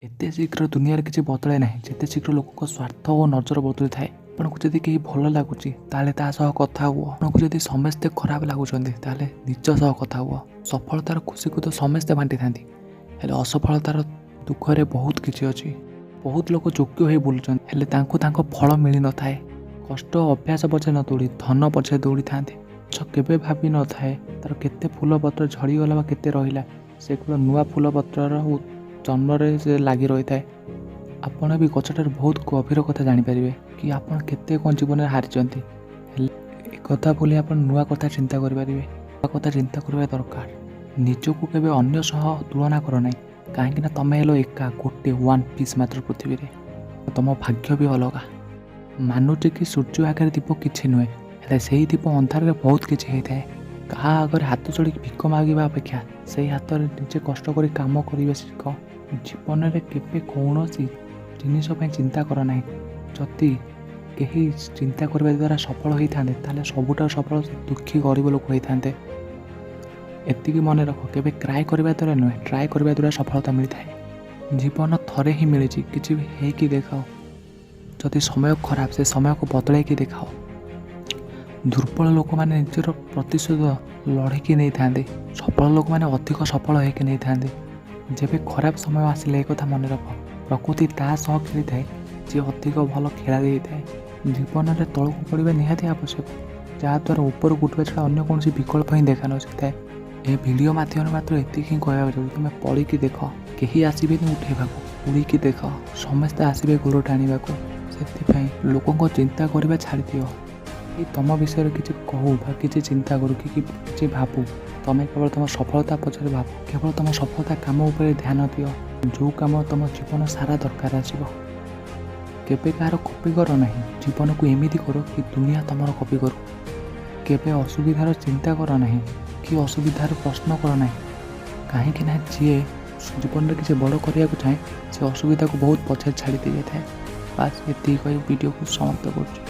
एते शीघ्र दुनिया किसी बदले ना जिते शीघ्र लोक स्वार्थ और नजर बदली थाए। आपको जदि कहीं भल लगुच कथा हुआ, आपको जदि समस्ते खराब लगुच निज सह कथा हुआ। सफलतार खुशी को तो समस्ते बांटी था, हेले असफलतार दुखरे बहुत किसी अच्छी। बहुत लोग योग्य हो बुलूँ फल मिल न था। कष्ट अभ्यास पछे न दौड़ी धन पछे दौड़ी था। केवे भावी न थाए तार केते फूल पत्र झड़ीगला केते रहा से नुआ फूल पत्र जन्म से लगी रही है। आपण भी गछटार बहुत गभीर कथा जानीपारे कि आपड़ केते कौन जीवन में हारी कथा बोली आप नुआ कथा चिंता करें। कथा चिंता करवा दरकार। निजको केवे अन्य सह तुलना कर ना, कहीं तुम हेलो एका गोटे वन पीस मात्र पृथ्वी रे। तुम भाग्य भी अलग। मानुचे कि सूर्य आगे दीप किसी नुहे, हेले से दीप अंधार में बहुत किसी होता है। क्या आगे हाथ जोड़ी भिक मांगा अपेक्षा से हाथ में निजे कष्ट कर काम करेंगे शिख। जीवन में केवे कौन जिनिस चिंता कर ना। जदि कहीं चिंता करने द्वारा सफल होता है सबुठ सफल दुखी गरीब लोक होता है। एति मन रख केवे क्राए करने द्वारा नुहे ट्राए करने द्वारा सफलता मिलता है। जीवन थरे ही मिली किसी भी है देखाओ। जदि समय खराब से समय को बदल देखाओ। दुर्बल लोक मैंने निजर प्रतिशोध लड़की नहीं था, सफल लोक मैंने अधिक सफल होकर नहीं था। जब खराब समय आसिले एक कथा मन रख, प्रकृति ता सह खेली थाए जी अधिक भल खेला थाए। जीवन में तौक पड़ा निहाती आवश्यक, जहाँद्वारा ऊपर उठवा छड़ा अन्य कौन विकल्प ही देखा नए। ये भिडियो मध्यम मात्र एति कहवा तुम पढ़ी देख, कहीं आसबे उठेवा उड़ी देख, समस्ते आसबे गोड़ टाणा से लोक चिंता करवा छाड़ी दियो। तुम विषय किसी कहू किसी चिंता करू कि भावु, तुम केवल तुम सफलता पचर भाव, केवल तुम सफलता कम उपर ध्यान दियो। जो कम तुम जीवन सारा दरकार आसो। केवे कहार कॉपी कर ना, जीवन को एमती कर कि दुनिया तुम कॉपी करू। केवे असुविधार चिंता कर ना कि असुविधार प्रश्न कर ना, कहीं जी जीवन में किसी बड़ करने को चाहे से असुविधा को बहुत पछाड़ छाड़ी दे जाए। बास ये वीडियो को समाप्त कर।